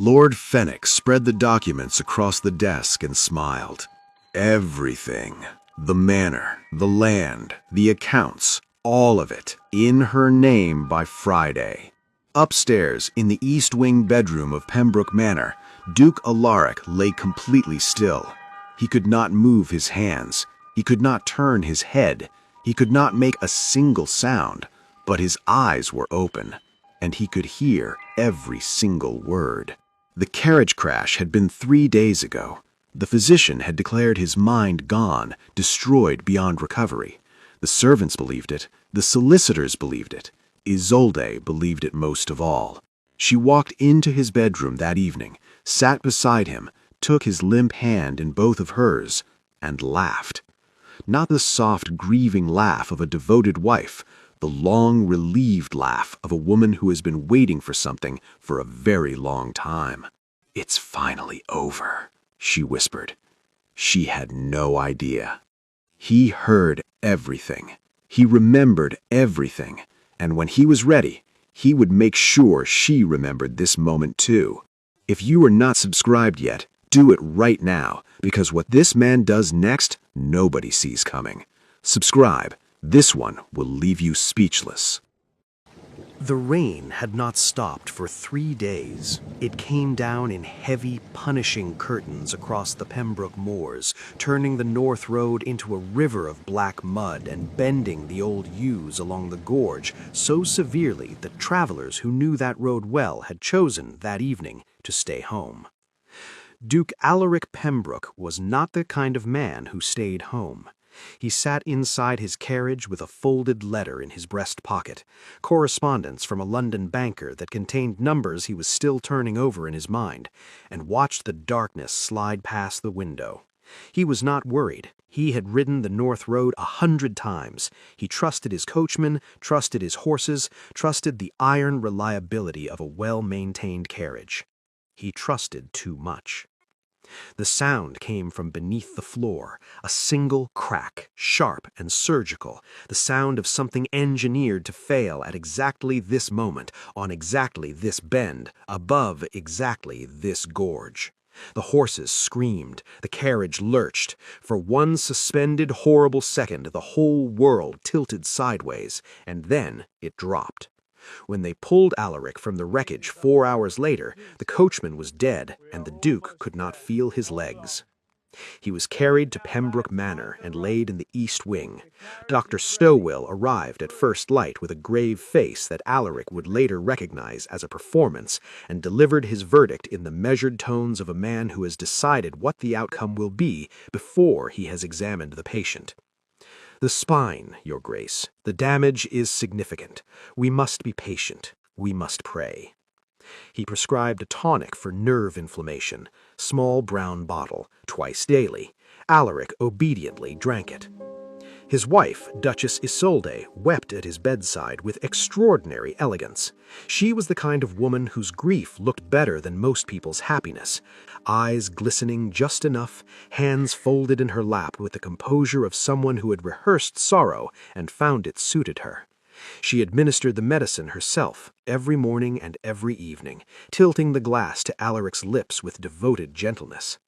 Lord Fenwick spread the documents across the desk and smiled. Everything. The manor, the land, the accounts, all of it, in her name by Friday. Upstairs, in the East Wing bedroom of Pembroke Manor, Duke Alaric lay completely still. He could not move his hands. He could not turn his head. He could not make a single sound, but his eyes were open, and he could hear every single word. The carriage crash had been 3 days ago. The physician had declared his mind gone, destroyed beyond recovery. The servants believed it. The solicitors believed it. Isolde believed it most of all. She walked into his bedroom that evening, sat beside him, took his limp hand in both of hers, and laughed. Not the soft, grieving laugh of a devoted wife, the long, relieved laugh of a woman who has been waiting for something for a very long time. "It's finally over," she whispered. She had no idea. He heard everything. He remembered everything. And when he was ready, he would make sure she remembered this moment too. If you are not subscribed yet, do it right now, because what this man does next, nobody sees coming. Subscribe. This one will leave you speechless. The rain had not stopped for 3 days. It came down in heavy, punishing curtains across the Pembroke moors, turning the North Road into a river of black mud and bending the old yews along the gorge so severely that travelers who knew that road well had chosen, that evening, to stay home. Duke Alaric Pembroke was not the kind of man who stayed home. He sat inside his carriage with a folded letter in his breast pocket, correspondence from a London banker that contained numbers he was still turning over in his mind, and watched the darkness slide past the window. He was not worried. He had ridden the North Road 100 times. He trusted his coachman, trusted his horses, trusted the iron reliability of a well-maintained carriage. He trusted too much. The sound came from beneath the floor, a single crack, sharp and surgical, the sound of something engineered to fail at exactly this moment, on exactly this bend, above exactly this gorge. The horses screamed, the carriage lurched. For one suspended, horrible second, the whole world tilted sideways, and then it dropped. When they pulled Alaric from the wreckage 4 hours later, the coachman was dead, and the Duke could not feel his legs. He was carried to Pembroke Manor and laid in the East Wing. Dr. Stowell arrived at first light with a grave face that Alaric would later recognize as a performance, and delivered his verdict in the measured tones of a man who has decided what the outcome will be before he has examined the patient. "The spine, Your Grace. The damage is significant. We must be patient. We must pray." He prescribed a tonic for nerve inflammation, small brown bottle, twice daily. Alaric obediently drank it. His wife, Duchess Isolde, wept at his bedside with extraordinary elegance. She was the kind of woman whose grief looked better than most people's happiness, eyes glistening just enough, hands folded in her lap with the composure of someone who had rehearsed sorrow and found it suited her. She administered the medicine herself, every morning and every evening, tilting the glass to Alaric's lips with devoted gentleness.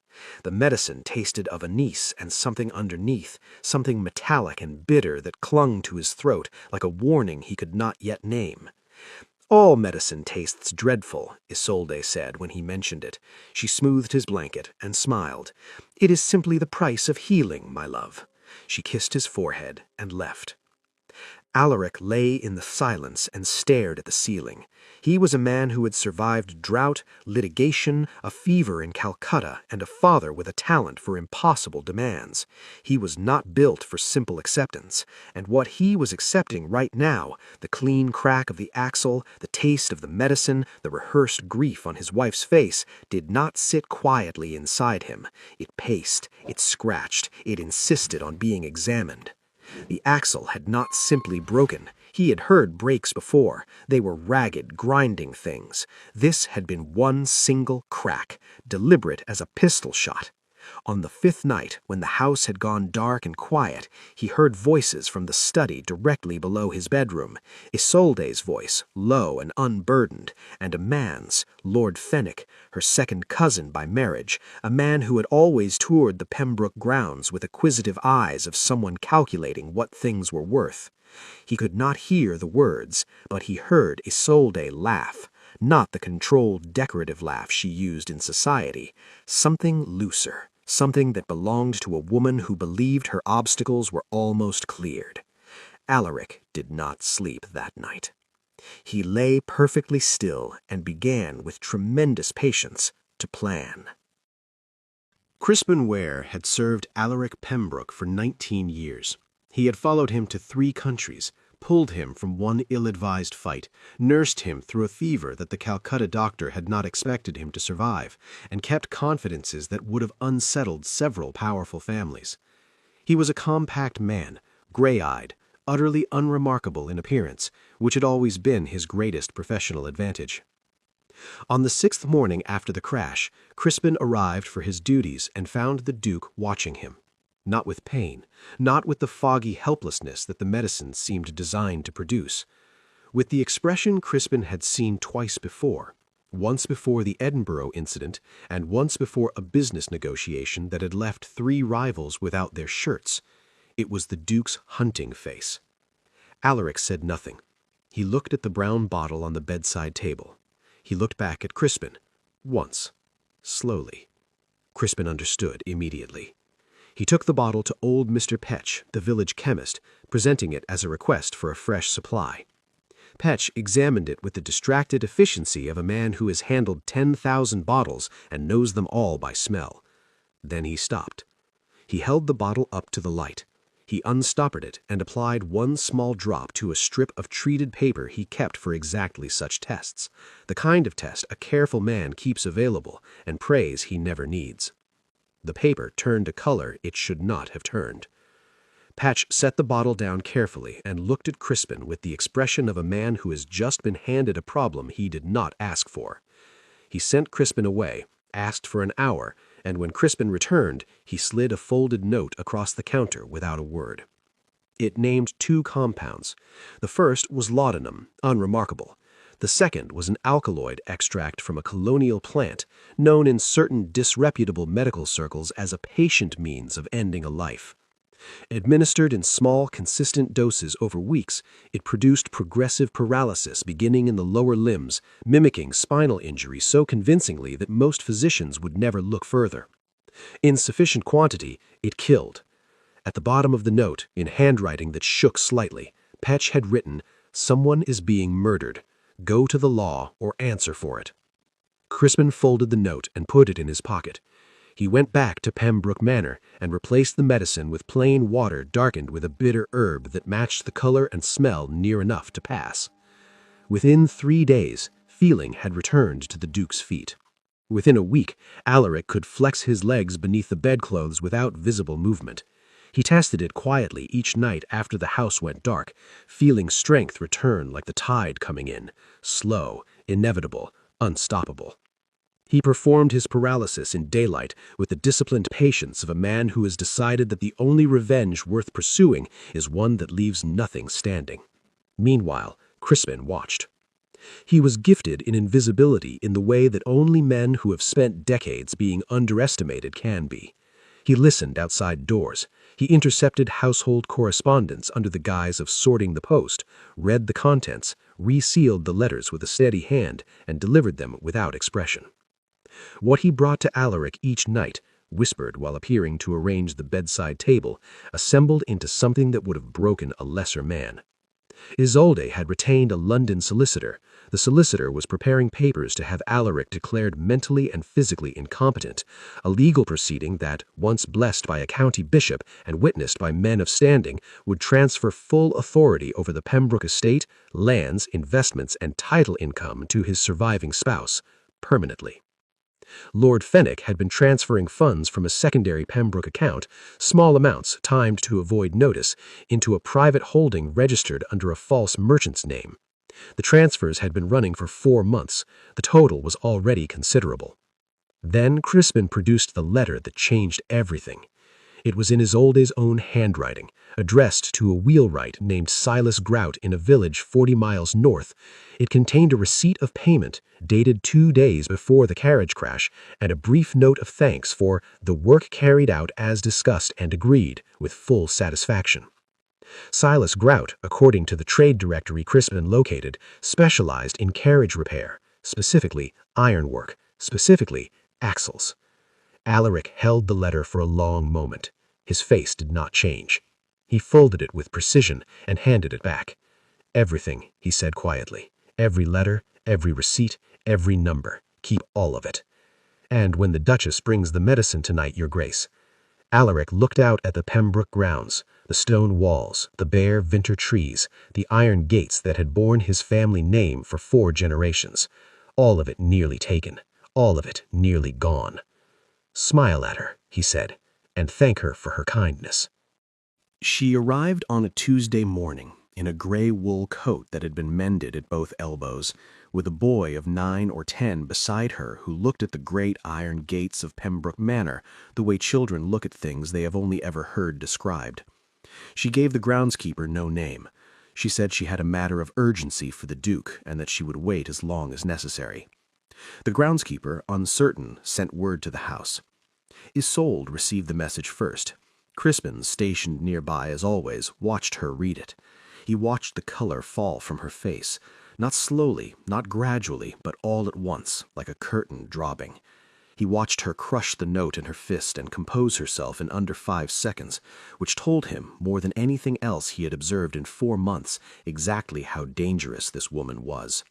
The medicine tasted of anise and something underneath, something metallic and bitter that clung to his throat like a warning he could not yet name. "All medicine tastes dreadful," Isolde said when he mentioned it. She smoothed his blanket and smiled. "It is simply the price of healing, my love." She kissed his forehead and left. Alaric lay in the silence and stared at the ceiling. He was a man who had survived drought, litigation, a fever in Calcutta, and a father with a talent for impossible demands. He was not built for simple acceptance, and what he was accepting right now, the clean crack of the axle, the taste of the medicine, the rehearsed grief on his wife's face, did not sit quietly inside him. It paced, it scratched, it insisted on being examined. The axle had not simply broken. He had heard brakes before. They were ragged, grinding things. This had been one single crack, deliberate as a pistol shot. On the fifth night, when the house had gone dark and quiet, he heard voices from the study directly below his bedroom, Isolde's voice, low and unburdened, and a man's, Lord Fenwick, her second cousin by marriage, a man who had always toured the Pembroke grounds with acquisitive eyes of someone calculating what things were worth. He could not hear the words, but he heard Isolde laugh, not the controlled decorative laugh she used in society, something looser, something that belonged to a woman who believed her obstacles were almost cleared. Alaric did not sleep that night. He lay perfectly still and began with tremendous patience to plan. Crispin Ware had served Alaric Pembroke for 19 years. He had followed him to 3 countries, pulled him from one ill-advised fight, nursed him through a fever that the Calcutta doctor had not expected him to survive, and kept confidences that would have unsettled several powerful families. He was a compact man, gray-eyed, utterly unremarkable in appearance, which had always been his greatest professional advantage. On the 6th morning after the crash, Crispin arrived for his duties and found the Duke watching him. Not with pain, not with the foggy helplessness that the medicine seemed designed to produce. With the expression Crispin had seen twice before, once before the Edinburgh incident and once before a business negotiation that had left 3 rivals without their shirts. It was the Duke's hunting face. Alaric said nothing. He looked at the brown bottle on the bedside table. He looked back at Crispin. Once. Slowly. Crispin understood immediately. He took the bottle to old Mr. Petch, the village chemist, presenting it as a request for a fresh supply. Petch examined it with the distracted efficiency of a man who has handled 10,000 bottles and knows them all by smell. Then he stopped. He held the bottle up to the light. He unstoppered it and applied 1 small drop to a strip of treated paper he kept for exactly such tests, the kind of test a careful man keeps available and prays he never needs. The paper turned a color it should not have turned. Patch set the bottle down carefully and looked at Crispin with the expression of a man who has just been handed a problem he did not ask for. He sent Crispin away, asked for an hour, and when Crispin returned, he slid a folded note across the counter without a word. It named 2 compounds. The first was laudanum, unremarkable. The second was an alkaloid extract from a colonial plant, known in certain disreputable medical circles as a patient means of ending a life. Administered in small, consistent doses over weeks, it produced progressive paralysis beginning in the lower limbs, mimicking spinal injury so convincingly that most physicians would never look further. In sufficient quantity, it killed. At the bottom of the note, in handwriting that shook slightly, Petch had written, "Someone is being murdered. Go to the law or answer for it." Crispin folded the note and put it in his pocket. He went back to Pembroke Manor and replaced the medicine with plain water darkened with a bitter herb that matched the color and smell near enough to pass. Within 3 days, feeling had returned to the Duke's feet. Within a week, Alaric could flex his legs beneath the bedclothes without visible movement. He tested it quietly each night after the house went dark, feeling strength return like the tide coming in, slow, inevitable, unstoppable. He performed his paralysis in daylight with the disciplined patience of a man who has decided that the only revenge worth pursuing is one that leaves nothing standing. Meanwhile, Crispin watched. He was gifted in invisibility in the way that only men who have spent decades being underestimated can be. He listened outside doors. He intercepted household correspondence under the guise of sorting the post, read the contents, resealed the letters with a steady hand, and delivered them without expression. What he brought to Alaric each night, whispered while appearing to arrange the bedside table, assembled into something that would have broken a lesser man. Isolde had retained a London solicitor. The solicitor was preparing papers to have Alaric declared mentally and physically incompetent, a legal proceeding that, once blessed by a county bishop and witnessed by men of standing, would transfer full authority over the Pembroke estate, lands, investments, and title income to his surviving spouse, permanently. Lord Fenwick had been transferring funds from a secondary Pembroke account, small amounts timed to avoid notice, into a private holding registered under a false merchant's name. The transfers had been running for 4 months. The total was already considerable. Then Crispin produced the letter that changed everything. It was in Isolde's own handwriting, addressed to a wheelwright named Silas Grout in a village 40 miles north. It contained a receipt of payment, dated 2 days before the carriage crash, and a brief note of thanks for the work carried out as discussed and agreed, with full satisfaction. Silas Grout, according to the trade directory Crispin located, specialized in carriage repair, specifically ironwork, specifically axles. Alaric held the letter for a long moment. His face did not change. He folded it with precision and handed it back. "Everything," he said quietly. "Every letter, every receipt, every number. Keep all of it. And when the Duchess brings the medicine tonight, Your Grace." Alaric looked out at the Pembroke grounds, the stone walls, the bare winter trees, the iron gates that had borne his family name for 4 generations. All of it nearly taken, all of it nearly gone. "Smile at her," he said, "and thank her for her kindness." She arrived on a Tuesday morning in a gray wool coat that had been mended at both elbows, with a boy of 9 or 10 beside her who looked at the great iron gates of Pembroke Manor the way children look at things they have only ever heard described. She gave the groundskeeper no name. She said she had a matter of urgency for the Duke and that she would wait as long as necessary. The groundskeeper, uncertain, sent word to the house. Isolde received the message first. Crispin, stationed nearby as always, watched her read it. He watched the color fall from her face, not slowly, not gradually, but all at once, like a curtain dropping. He watched her crush the note in her fist and compose herself in under 5 seconds, which told him, more than anything else he had observed in 4 months, exactly how dangerous this woman was.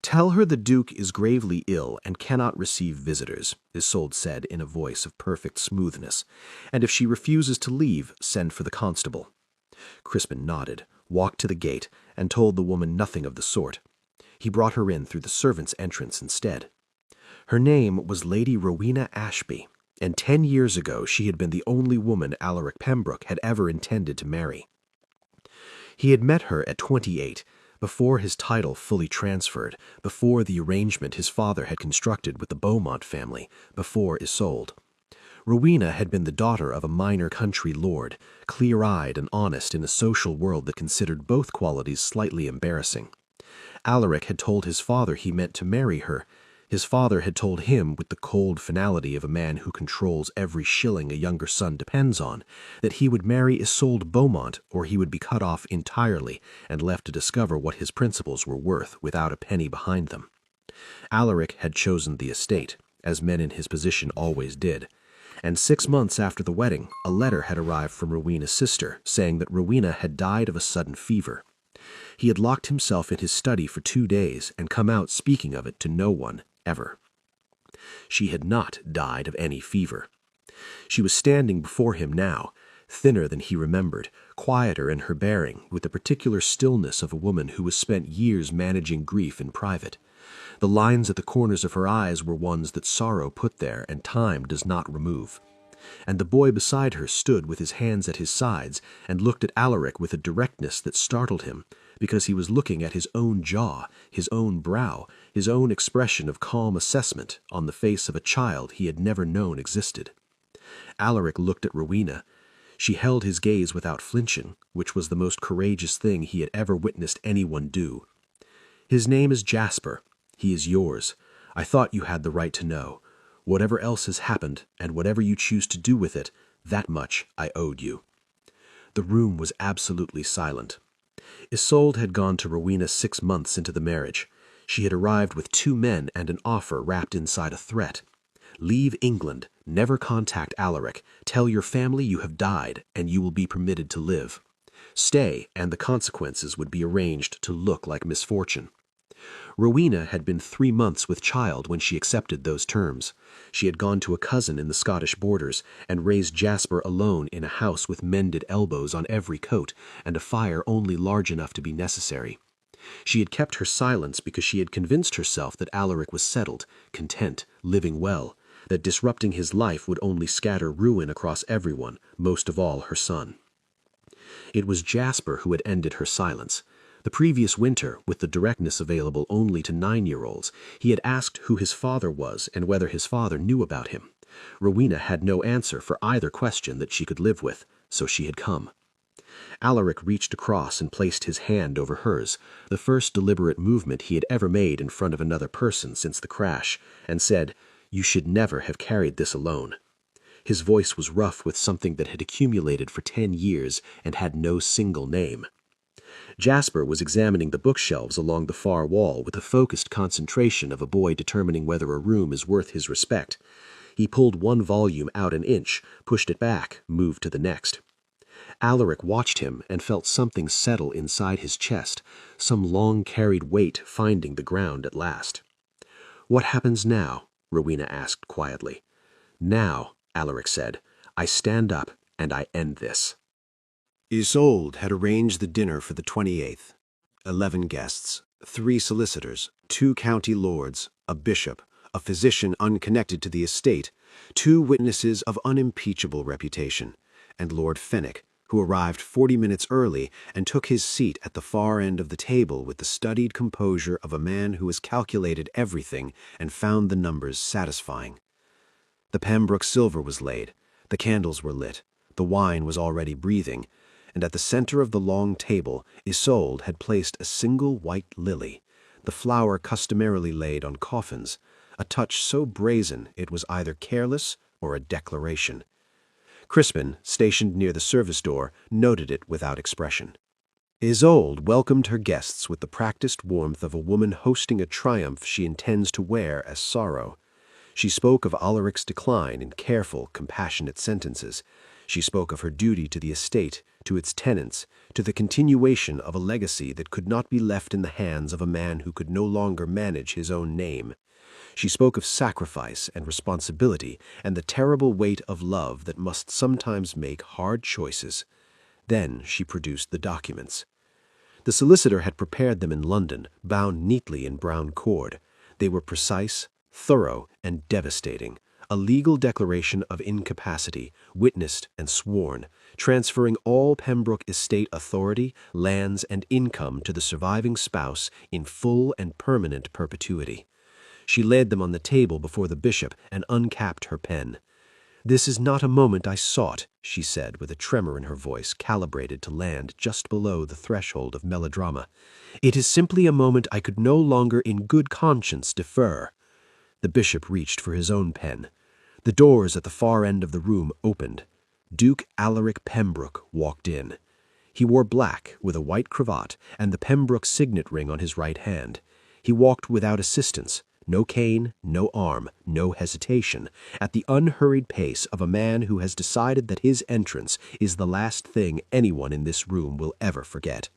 "Tell her the Duke is gravely ill and cannot receive visitors," Isolde said in a voice of perfect smoothness, "and if she refuses to leave, send for the constable." Crispin nodded, walked to the gate, and told the woman nothing of the sort. He brought her in through the servants' entrance instead. Her name was Lady Rowena Ashby, and 10 years ago she had been the only woman Alaric Pembroke had ever intended to marry. He had met her at 28, before his title fully transferred, before the arrangement his father had constructed with the Beaumont family, before Isolde. Rowena had been the daughter of a minor country lord, clear-eyed and honest in a social world that considered both qualities slightly embarrassing. Alaric had told his father he meant to marry her. His father had told him, with the cold finality of a man who controls every shilling a younger son depends on, that he would marry Isolde Beaumont or he would be cut off entirely and left to discover what his principles were worth without a penny behind them. Alaric had chosen the estate, as men in his position always did, and 6 months after the wedding, a letter had arrived from Rowena's sister saying that Rowena had died of a sudden fever. He had locked himself in his study for 2 days and come out speaking of it to no one, ever. She had not died of any fever. She was standing before him now, thinner than he remembered, quieter in her bearing, with the particular stillness of a woman who has spent years managing grief in private. The lines at the corners of her eyes were ones that sorrow put there and time does not remove. And the boy beside her stood with his hands at his sides and looked at Alaric with a directness that startled him, because he was looking at his own jaw, his own brow, his own expression of calm assessment on the face of a child he had never known existed. Alaric looked at Rowena. She held his gaze without flinching, which was the most courageous thing he had ever witnessed anyone do. "His name is Jasper. He is yours. I thought you had the right to know. Whatever else has happened, and whatever you choose to do with it, that much I owed you." The room was absolutely silent. Isolde had gone to Rowena 6 months into the marriage. She had arrived with 2 men and an offer wrapped inside a threat. "Leave England, never contact Alaric, tell your family you have died, and you will be permitted to live. Stay, and the consequences would be arranged to look like misfortune." Rowena had been 3 months with child when she accepted those terms. She had gone to a cousin in the Scottish borders and raised Jasper alone in a house with mended elbows on every coat and a fire only large enough to be necessary. She had kept her silence because she had convinced herself that Alaric was settled, content, living well, that disrupting his life would only scatter ruin across everyone, most of all her son. It was Jasper who had ended her silence. The previous winter, with the directness available only to 9-year-olds, he had asked who his father was and whether his father knew about him. Rowena had no answer for either question that she could live with, so she had come. Alaric reached across and placed his hand over hers, the first deliberate movement he had ever made in front of another person since the crash, and said, "You should never have carried this alone." His voice was rough with something that had accumulated for 10 years and had no single name. Jasper was examining the bookshelves along the far wall with the focused concentration of a boy determining whether a room is worth his respect. He pulled one volume out an inch, pushed it back, moved to the next. Alaric watched him and felt something settle inside his chest, some long-carried weight finding the ground at last. "What happens now?" Rowena asked quietly. "Now," Alaric said, "I stand up and I end this." Isolde had arranged the dinner for the 28th. 11 guests, 3 solicitors, 2 county lords, a bishop, a physician unconnected to the estate, 2 witnesses of unimpeachable reputation, and Lord Fenwick, who arrived 40 minutes early and took his seat at the far end of the table with the studied composure of a man who has calculated everything and found the numbers satisfying. The Pembroke silver was laid, the candles were lit, the wine was already breathing, and at the center of the long table Isolde had placed a single white lily, the flower customarily laid on coffins, a touch so brazen it was either careless or a declaration. Crispin, stationed near the service door, noted it without expression. Isolde welcomed her guests with the practiced warmth of a woman hosting a triumph she intends to wear as sorrow. She spoke of Alaric's decline in careful, compassionate sentences. She spoke of her duty to the estate, to its tenants, to the continuation of a legacy that could not be left in the hands of a man who could no longer manage his own name. She spoke of sacrifice and responsibility and the terrible weight of love that must sometimes make hard choices. Then she produced the documents. The solicitor had prepared them in London, bound neatly in brown cord. They were precise, thorough, and devastating. A legal declaration of incapacity, witnessed and sworn, transferring all Pembroke estate authority, lands, and income to the surviving spouse in full and permanent perpetuity. She laid them on the table before the bishop and uncapped her pen. "This is not a moment I sought," she said with a tremor in her voice calibrated to land just below the threshold of melodrama. "It is simply a moment I could no longer in good conscience defer." The bishop reached for his own pen. The doors at the far end of the room opened. Duke Alaric Pembroke walked in. He wore black with a white cravat and the Pembroke signet ring on his right hand. He walked without assistance, no cane, no arm, no hesitation, at the unhurried pace of a man who has decided that his entrance is the last thing anyone in this room will ever forget.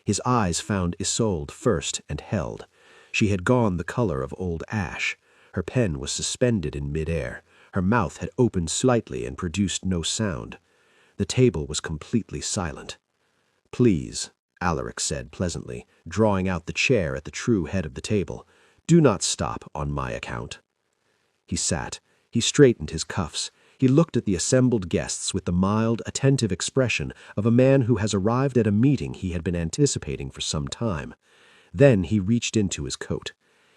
His eyes found Isolde first and held. She had gone the color of old ash. Her pen was suspended in midair. Her mouth had opened slightly and produced no sound. The table was completely silent. "Please," Alaric said pleasantly, drawing out the chair at the true head of the table, "do not stop on my account." He sat. He straightened his cuffs. He looked at the assembled guests with the mild, attentive expression of a man who has arrived at a meeting he had been anticipating for some time. Then he reached into his coat.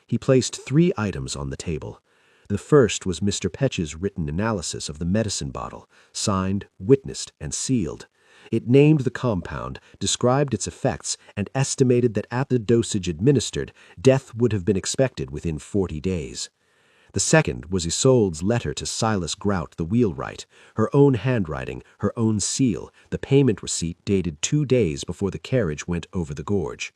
He placed 3 items on the table. The first was Mr. Petch's written analysis of the medicine bottle, signed, witnessed, and sealed. It named the compound, described its effects, and estimated that at the dosage administered, death would have been expected within 40 days. The second was Isolde's letter to Silas Grout, the wheelwright, her own handwriting, her own seal, the payment receipt dated 2 days before the carriage went over the gorge.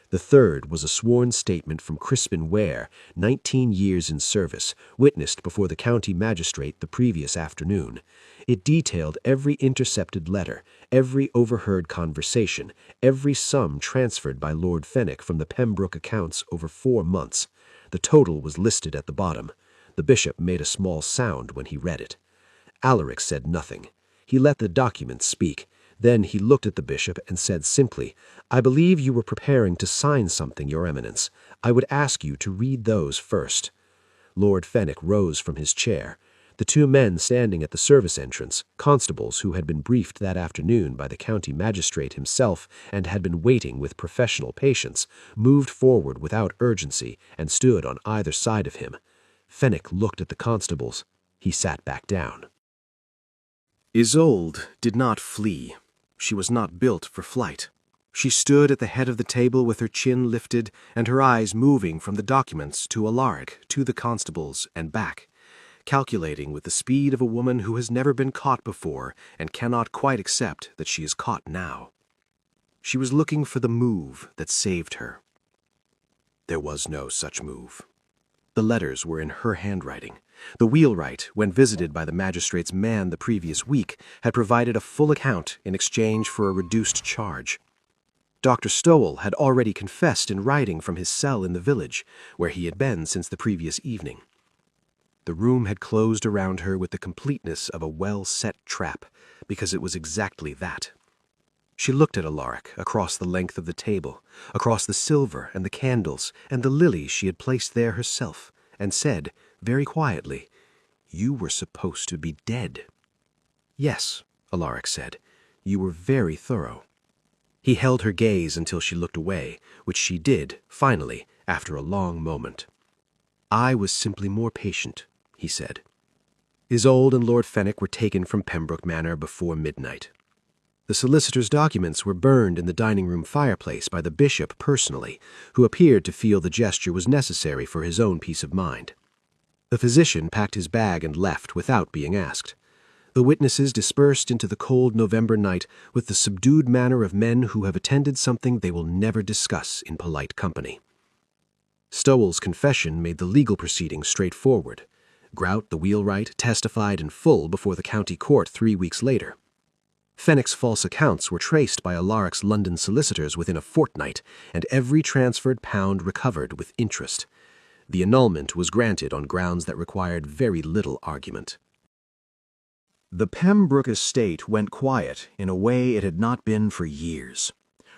The third was a sworn statement from Crispin Ware, 19 years in service, witnessed before the county magistrate the previous afternoon. It detailed every intercepted letter, every overheard conversation, every sum transferred by Lord Fenwick from the Pembroke accounts over 4 months. The total was listed at the bottom. The bishop made a small sound when he read it. Alaric said nothing. He let the document speak. Then he looked at the bishop and said simply, "I believe you were preparing to sign something, Your Eminence. I would ask you to read those first." Lord Fenwick rose from his chair. The two men standing at the service entrance, constables who had been briefed that afternoon by the county magistrate himself and had been waiting with professional patience, moved forward without urgency and stood on either side of him. Fenwick looked at the constables. He sat back down. Isolde did not flee. She was not built for flight. She stood at the head of the table with her chin lifted and her eyes moving from the documents to Alaric, to the constables, and back, calculating with the speed of a woman who has never been caught before and cannot quite accept that she is caught now. She was looking for the move that saved her. There was no such move. The letters were in her handwriting. The wheelwright, when visited by the magistrate's man the previous week, had provided a full account in exchange for a reduced charge. Dr. Stowell had already confessed in writing from his cell in the village, where he had been since the previous evening. The room had closed around her with the completeness of a well-set trap, because it was exactly that. She looked at Alaric across the length of the table, across the silver and the candles and the lilies she had placed there herself, and said, very quietly, "You were supposed to be dead." "Yes," Alaric said, "you were very thorough." He held her gaze until she looked away, which she did, finally, after a long moment. "I was simply more patient," he said. Isolde and Lord Fenwick were taken from Pembroke Manor before midnight. The solicitor's documents were burned in the dining-room fireplace by the bishop personally, who appeared to feel the gesture was necessary for his own peace of mind. The physician packed his bag and left without being asked. The witnesses dispersed into the cold November night with the subdued manner of men who have attended something they will never discuss in polite company. Stowell's confession made the legal proceedings straightforward. Grout, the wheelwright, testified in full before the county court 3 weeks later. Fenwick's false accounts were traced by Alaric's London solicitors within a fortnight, and every transferred pound recovered with interest. The annulment was granted on grounds that required very little argument. The Pembroke estate went quiet in a way it had not been for years.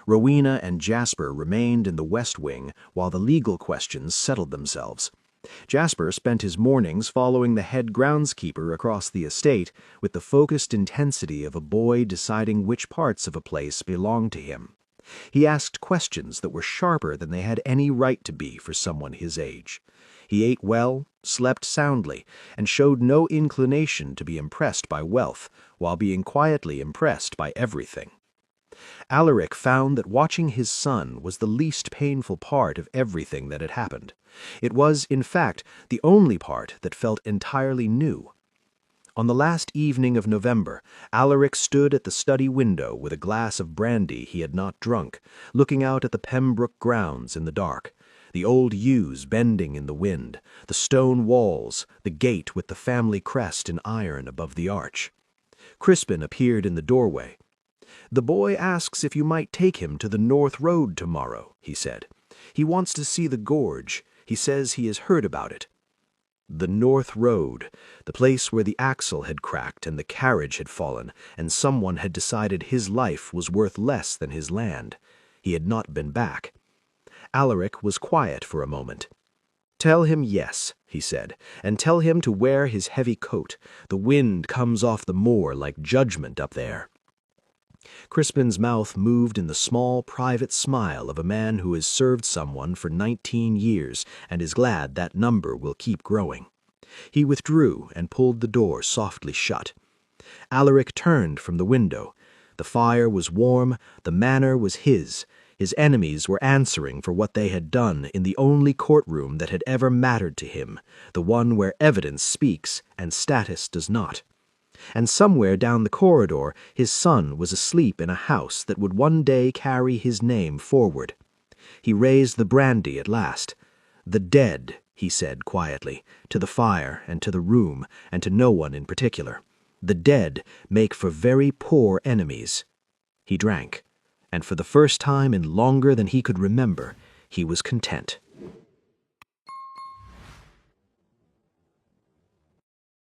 Rowena and Jasper remained in the West Wing while the legal questions settled themselves. Jasper spent his mornings following the head groundskeeper across the estate with the focused intensity of a boy deciding which parts of a place belonged to him. He asked questions that were sharper than they had any right to be for someone his age. He ate well, slept soundly, and showed no inclination to be impressed by wealth, while being quietly impressed by everything. Alaric found that watching his son was the least painful part of everything that had happened. It was, in fact, the only part that felt entirely new. On the last evening of November, Alaric stood at the study window with a glass of brandy he had not drunk, looking out at the Pembroke grounds in the dark, the old yews bending in the wind, the stone walls, the gate with the family crest in iron above the arch. Crispin appeared in the doorway. "The boy asks if you might take him to the North Road tomorrow," he said. "He wants to see the gorge. He says he has heard about it." The North Road, the place where the axle had cracked and the carriage had fallen, and someone had decided his life was worth less than his land. He had not been back. Alaric was quiet for a moment. "Tell him yes," he said, "and tell him to wear his heavy coat. The wind comes off the moor like judgment up there." Crispin's mouth moved in the small, private smile of a man who has served someone for 19 years and is glad that number will keep growing. He withdrew and pulled the door softly shut. Alaric turned from the window. The fire was warm, the manor was his. His enemies were answering for what they had done in the only courtroom that had ever mattered to him, the one where evidence speaks and status does not. And somewhere down the corridor his son was asleep in a house that would one day carry his name forward. He raised the brandy at last. "The dead," he said quietly, to the fire and to the room and to no one in particular. "The dead make for very poor enemies." He drank, and for the first time in longer than he could remember, he was content.